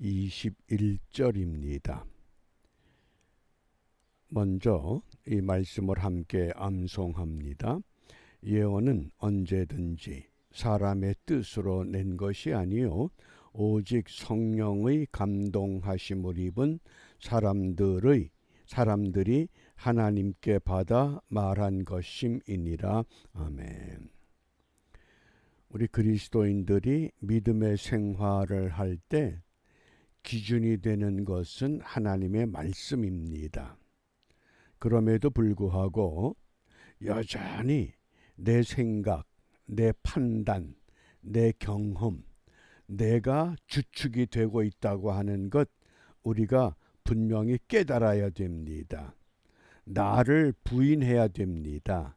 21절입니다. 먼저 이 말씀을 함께 암송합니다. 예언은 언제든지 사람의 뜻으로 낸 것이 아니요 오직 성령의 감동하심을 입은 사람들이 하나님께 받아 말한 것임이니라. 아멘. 우리 그리스도인들이 믿음의 생활을 할 때 기준이 되는 것은 하나님의 말씀입니다. 그럼에도 불구하고 여전히 내 생각, 내 판단, 내 경험, 내가 주축이 되고 있다고 하는 것 우리가 분명히 깨달아야 됩니다. 나를 부인해야 됩니다.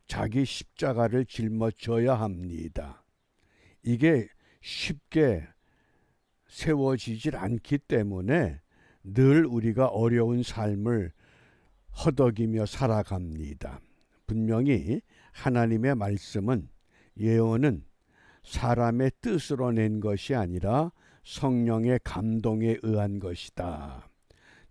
자기 십자가를 짊어져야 합니다. 이게 쉽게 세워지질 않기 때문에 늘 우리가 어려운 삶을 허덕이며 살아갑니다. 분명히 하나님의 말씀은, 예언은 사람의 뜻으로 낸 것이 아니라 성령의 감동에 의한 것이다.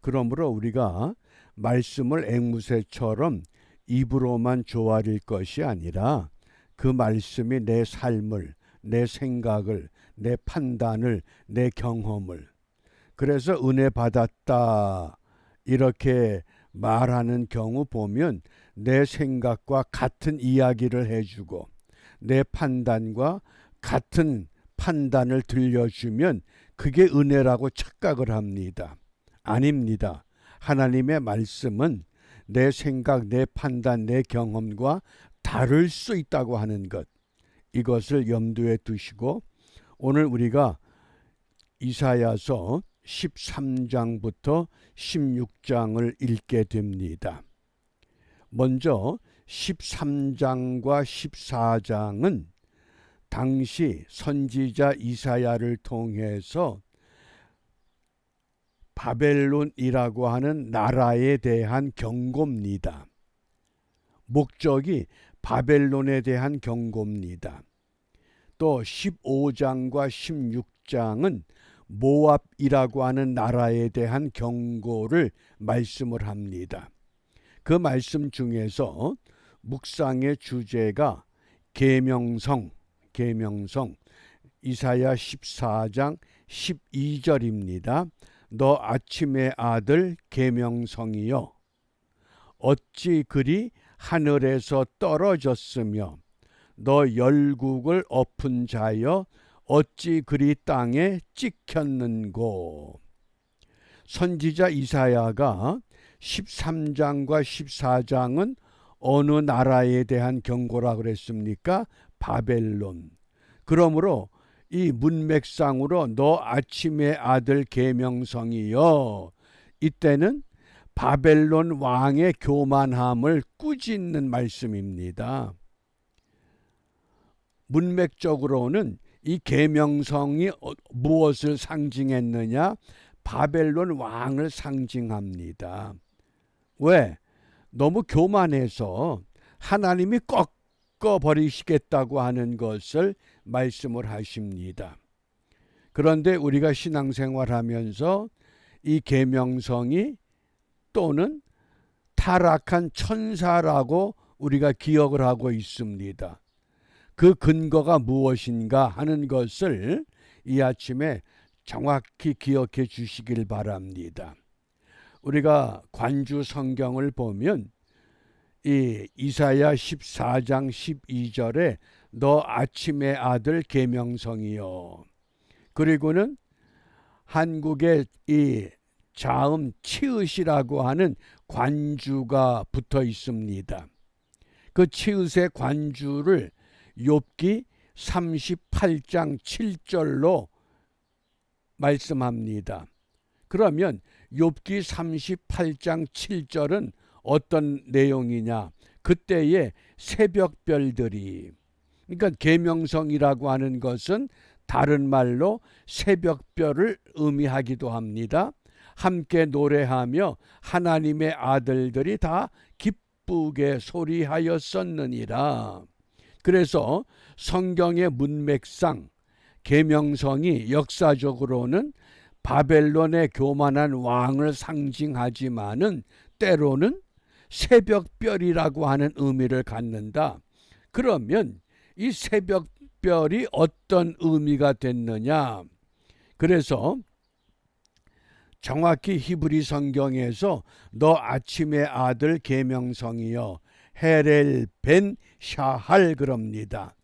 그러므로 우리가 말씀을 앵무새처럼 입으로만 조아릴 것이 아니라 그 말씀이 내 삶을, 내 생각을, 내 판단을, 내 경험을, 그래서 은혜 받았다 이렇게 말하는 경우 보면 내 생각과 같은 이야기를 해주고 내 판단과 같은 판단을 들려주면 그게 은혜라고 착각을 합니다. 아닙니다. 하나님의 말씀은 내 생각, 내 판단, 내 경험과 다를 수 있다고 하는 것, 이것을 염두에 두시고 오늘 우리가 이사야서 13장부터 16장을 읽게 됩니다. 먼저 13장과 14장은 당시 선지자 이사야를 통해서 바벨론이라고 하는 나라에 대한 경고입니다. 목적이 바벨론에 대한 경고입니다. 또 15장과 16장은 모압이라고 하는 나라에 대한 경고를 말씀을 합니다. 그 말씀 중에서 묵상의 주제가 계명성, 이사야 14장 12절입니다. 너 아침의 아들 계명성이여, 어찌 그리 하늘에서 떨어졌으며 너 열국을 엎은 자여, 어찌 그리 땅에 찍혔는고. 선지자 이사야가 13장과 14장은 어느 나라에 대한 경고라 그랬습니까? 바벨론. 그러므로 이 문맥상으로 너 아침의 아들 계명성이여, 이때는 바벨론 왕의 교만함을 꾸짖는 말씀입니다. 문맥적으로는 이 계명성이 무엇을 상징했느냐? 바벨론 왕을 상징합니다. 왜? 너무 교만해서 하나님이 꺾어버리시겠다고 하는 것을 말씀을 하십니다. 그런데 우리가 신앙생활하면서 이 계명성이 또는 타락한 천사라고 우리가 기억을 하고 있습니다. 그 근거가 무엇인가 하는 것을 이 아침에 정확히 기억해 주시길 바랍니다. 우리가 관주 성경을 보면 이 이사야 14장 12절에 너 아침의 아들 계명성이요, 그리고는 한국의 이 자음 치읓이라고 하는 관주가 붙어 있습니다. 그 치읓의 관주를 욥기 38장 7절로 말씀합니다. 그러면 욥기 38장 7절은 어떤 내용이냐? 그때의 새벽별들이, 그러니까 계명성이라고 하는 것은 다른 말로 새벽별을 의미하기도 합니다. 함께 노래하며 하나님의 아들들이 다 기쁘게 소리하였었느니라. 그래서 성경의 문맥상 계명성이 역사적으로는 바벨론의 교만한 왕을 상징하지만은 때로는 새벽별이라고 하는 의미를 갖는다. 그러면 이 새벽별이 어떤 의미가 됐느냐? 그래서 정확히 히브리 성경에서 너 아침의 아들 계명성이여 헤렐 벤 샤할 그럽니다.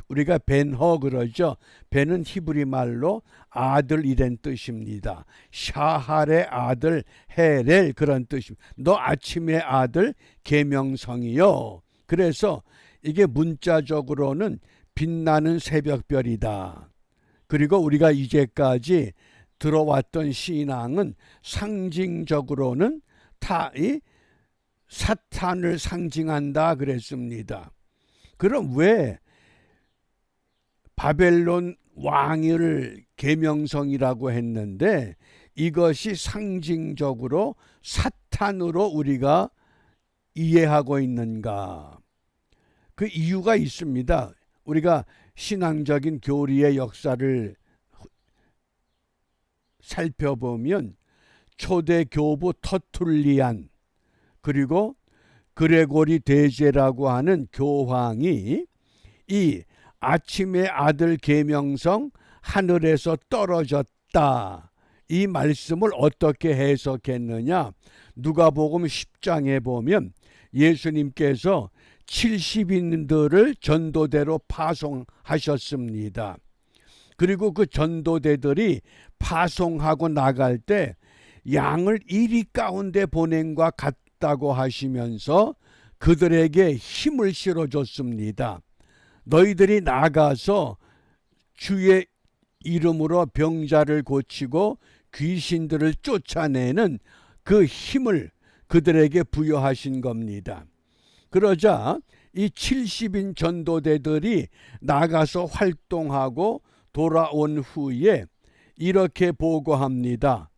우리가 벤허 그러죠. 벤은 히브리 말로 아들 이란 뜻입니다. 샤할의 아들 헤렐 그런 뜻입니다. 너 아침의 아들 계명성이요. 그래서 이게 문자적으로는 빛나는 새벽별이다. 그리고 우리가 이제까지 들어왔던 신앙은 상징적으로는 이 사탄을 상징한다 그랬습니다. 그럼 왜 바벨론 왕을 계명성이라고 했는데 이것이 상징적으로 사탄으로 우리가 이해하고 있는가? 그 이유가 있습니다. 우리가 신앙적인 교리의 역사를 살펴보면 초대 교부 터툴리안 그리고 그레고리 대제라고 하는 교황이 이 아침의 아들 계명성 하늘에서 떨어졌다. 이 말씀을 어떻게 해석했느냐? 누가복음 10장에 보면 예수님께서 70인들을 전도대로 파송하셨습니다. 그리고 그 전도대들이 파송하고 나갈 때 양을 이리 가운데 보냄과 같다고 하시면서 그들에게 힘을 실어줬습니다. 너희들이 나가서 주의 이름으로 병자를 고치고 귀신들을 쫓아내는 그 힘을 그들에게 부여하신 겁니다. 그러자 이 70인 전도대들이 나가서 활동하고 돌아온 후에 이렇게 보고합니다.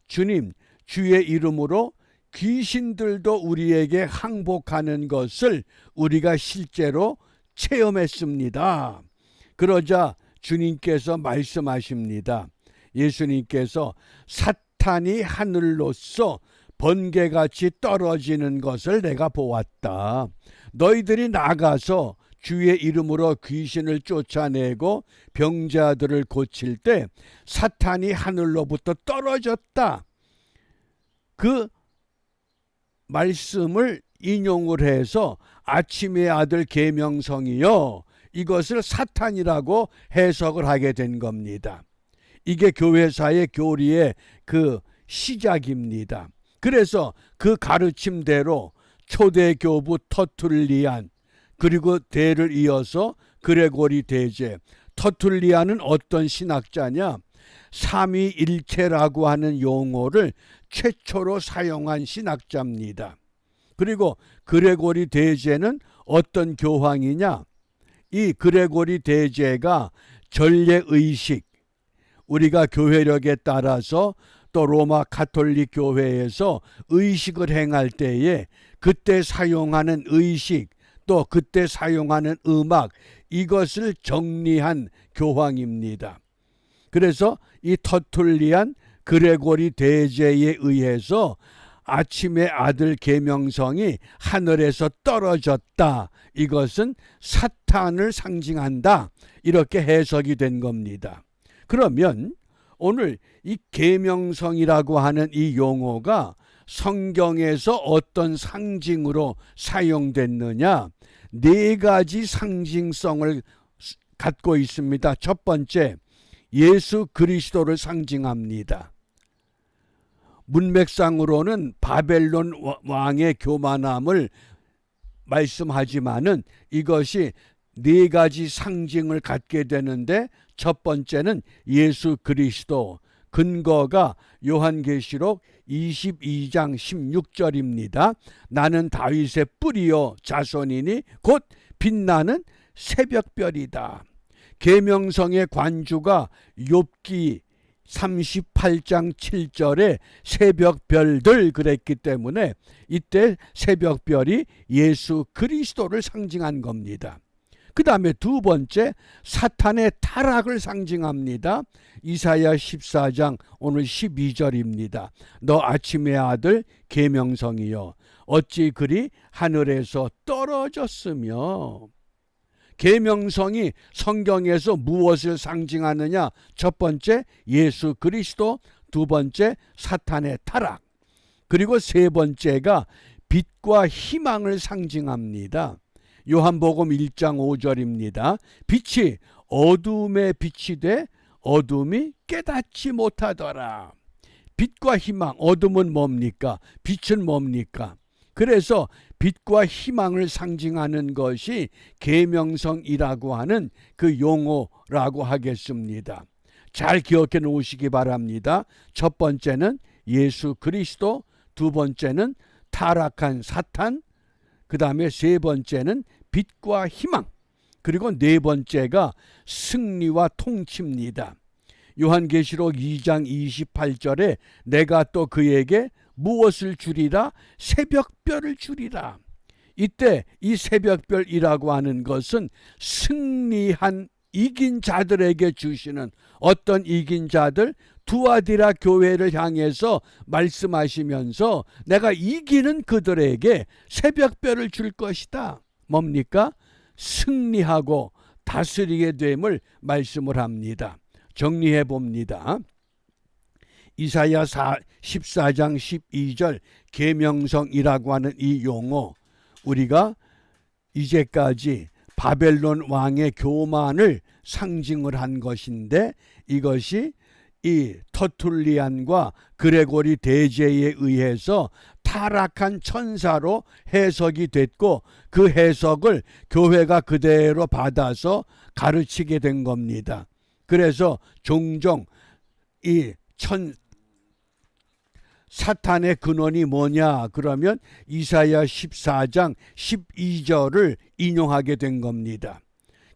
주님, 주의 이름으로 귀신들도 우리에게 항복하는 것을 우리가 실제로 체험했습니다. 그러자 주님께서 말씀하십니다. 예수님께서 사탄이 하늘로서 번개같이 떨어지는 것을 내가 보았다. 너희들이 나가서 주의 이름으로 귀신을 쫓아내고 병자들을 고칠 때 사탄이 하늘로부터 떨어졌다. 그 말씀을 인용을 해서 아침의 아들 계명성이요, 이것을 사탄이라고 해석을 하게 된 겁니다. 이게 교회사의 교리의 그 시작입니다. 그래서 그 가르침대로 초대교부 터툴리안 그리고 대를 이어서 그레고리 대제. 터툴리안은 어떤 신학자냐? 삼위일체라고 하는 용어를 최초로 사용한 신학자입니다. 그리고 그레고리 대제는 어떤 교황이냐? 이 그레고리 대제가 전례의식, 우리가 교회력에 따라서 또 로마 가톨릭 교회에서 의식을 행할 때에 그때 사용하는 의식, 또 그때 사용하는 음악, 이것을 정리한 교황입니다. 그래서 이 터툴리안 그레고리 대제에 의해서 아침의 아들 계명성이 하늘에서 떨어졌다. 이것은 사탄을 상징한다. 이렇게 해석이 된 겁니다. 그러면 오늘 이 계명성이라고 하는 이 용어가 성경에서 어떤 상징으로 사용됐느냐? 네 가지 상징성을 갖고 있습니다. 첫 번째, 예수 그리스도를 상징합니다. 문맥상으로는 바벨론 왕의 교만함을 말씀하지만은 이것이 네 가지 상징을 갖게 되는데, 첫 번째는 예수 그리스도, 근거가 요한계시록 22장 16절입니다. 나는 다윗의 뿌리요 자손이니 곧 빛나는 새벽별이다. 계명성의 관주가 욥기 38장 7절에 새벽별들 그랬기 때문에 이때 새벽별이 예수 그리스도를 상징한 겁니다. 그 다음에 두 번째, 사탄의 타락을 상징합니다. 이사야 14장 오늘 12절입니다. 너 아침의 아들 계명성이여 어찌 그리 하늘에서 떨어졌으며. 계명성이 성경에서 무엇을 상징하느냐? 첫 번째, 예수 그리스도. 두 번째, 사탄의 타락. 그리고 세 번째가 빛과 희망을 상징합니다. 요한복음 1장 5절입니다. 빛이 어둠에 빛이 돼 어둠이 깨닫지 못하더라. 빛과 희망, 어둠은 뭡니까? 빛은 뭡니까? 그래서 빛과 희망을 상징하는 것이 계명성이라고 하는 그 용어라고 하겠습니다. 잘 기억해 놓으시기 바랍니다. 첫 번째는 예수 그리스도, 두 번째는 타락한 사탄, 그 다음에 세 번째는 빛과 희망, 그리고 네 번째가 승리와 통치입니다. 요한계시록 2장 28절에 내가 또 그에게 무엇을 주리라? 새벽별을 주리라. 이때 이 새벽별이라고 하는 것은 승리한 이긴 자들에게 주시는, 어떤 이긴 자들? 두아디라 교회를 향해서 말씀하시면서 내가 이기는 그들에게 새벽별을 줄 것이다. 뭡니까? 승리하고 다스리게 됨을 말씀을 합니다. 정리해 봅니다. 이사야 14장 12절 계명성이라고 하는 이 용어, 우리가 이제까지 바벨론 왕의 교만을 상징을 한 것인데, 이것이 이 터툴리안과 그레고리 대제에 의해서 타락한 천사로 해석이 됐고, 그 해석을 교회가 그대로 받아서 가르치게 된 겁니다. 그래서 종종 이 사탄의 근원이 뭐냐 그러면 이사야 14장 12절을 인용하게 된 겁니다.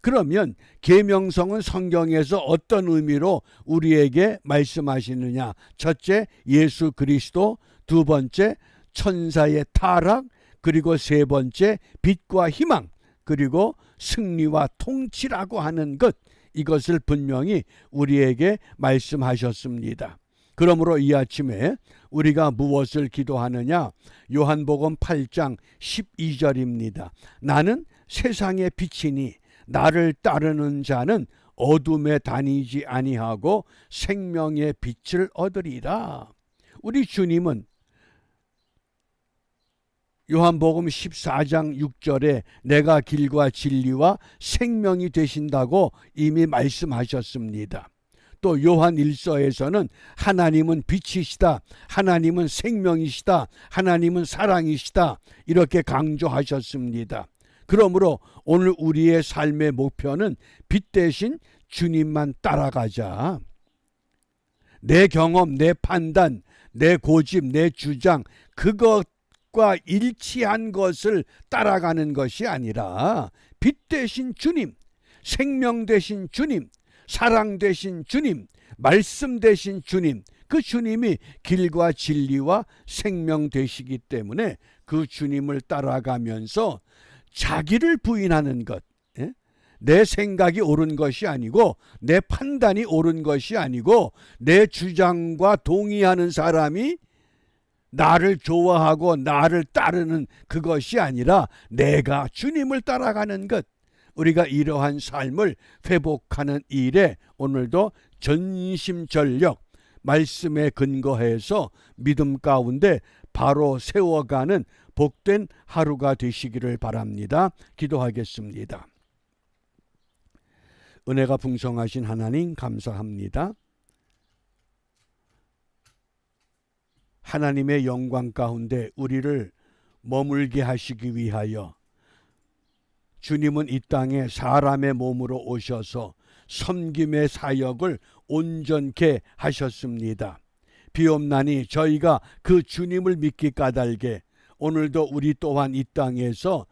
그러면 계명성은 성경에서 어떤 의미로 우리에게 말씀하시느냐? 첫째, 예수 그리스도. 두 번째, 천사의 타락. 그리고 세 번째, 빛과 희망. 그리고 승리와 통치라고 하는 것, 이것을 분명히 우리에게 말씀하셨습니다. 그러므로 이 아침에 우리가 무엇을 기도하느냐? 요한복음 8장 12절입니다. 나는 세상의 빛이니 나를 따르는 자는 어둠에 다니지 아니하고 생명의 빛을 얻으리라. 우리 주님은 요한복음 14장 6절에 내가 길과 진리와 생명이 되신다고 이미 말씀하셨습니다. 또 요한 1서에서는 하나님은 빛이시다, 하나님은 생명이시다, 하나님은 사랑이시다, 이렇게 강조하셨습니다. 그러므로 오늘 우리의 삶의 목표는 빛 대신 주님만 따라가자. 내 경험, 내 판단, 내 고집, 내 주장, 그것과 일치한 것을 따라가는 것이 아니라 빛 대신 주님, 생명 대신 주님, 사랑 대신 주님, 말씀 대신 주님, 그 주님이 길과 진리와 생명 되시기 때문에 그 주님을 따라가면서 자기를 부인하는 것, 내 생각이 옳은 것이 아니고, 내 판단이 옳은 것이 아니고, 내 주장과 동의하는 사람이 나를 좋아하고 나를 따르는 그것이 아니라 내가 주님을 따라가는 것, 우리가 이러한 삶을 회복하는 일에 오늘도 전심전력 말씀에 근거해서 믿음 가운데 바로 세워가는 복된 하루가 되시기를 바랍니다. 기도하겠습니다. 은혜가 풍성하신 하나님 감사합니다. 하나님의 영광 가운데 우리를 머물게 하시기 위하여 주님은 이 땅에 사람의 몸으로 오셔서 섬김의 사역을 온전케 하셨습니다. 비옵나니 저희가 그 주님을 믿기 까닭에 오늘도 우리 또한 이 땅에서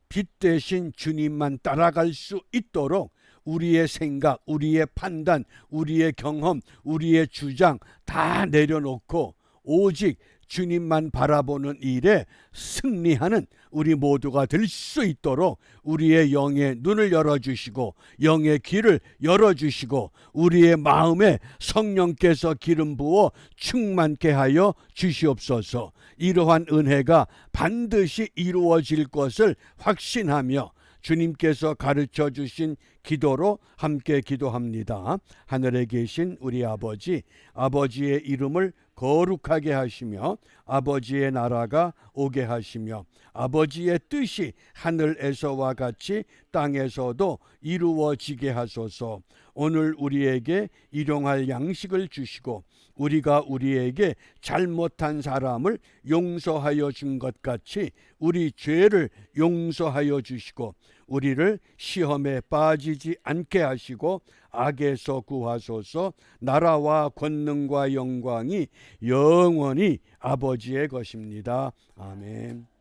빛 대신 주님만 따라갈 수 있도록 우리의 생각, 우리의 판단, 우리의 경험, 우리의 주장 다 내려놓고 오직 주님만 바라보는 일에 승리하는 우리 모두가 될 수 있도록 우리의 영의 눈을 열어주시고 영의 귀를 열어주시고 우리의 마음에 성령께서 기름 부어 충만케 하여 주시옵소서. 이러한 은혜가 반드시 이루어질 것을 확신하며 주님께서 가르쳐 주신 기도로 함께 기도합니다. 하늘에 계신 우리 아버지, 아버지의 이름을 거룩하게 하시며 아버지의 나라가 오게 하시며 아버지의 뜻이 하늘에서와 같이 땅에서도 이루어지게 하소서. 오늘 우리에게 일용할 양식을 주시고 우리가 우리에게 잘못한 사람을 용서하여 준 것 같이 우리 죄를 용서하여 주시고 우리를 시험에 빠지지 않게 하시고 악에서 구하소서. 나라와 권능과 영광이 영원히 아버지의 것입니다. 아멘.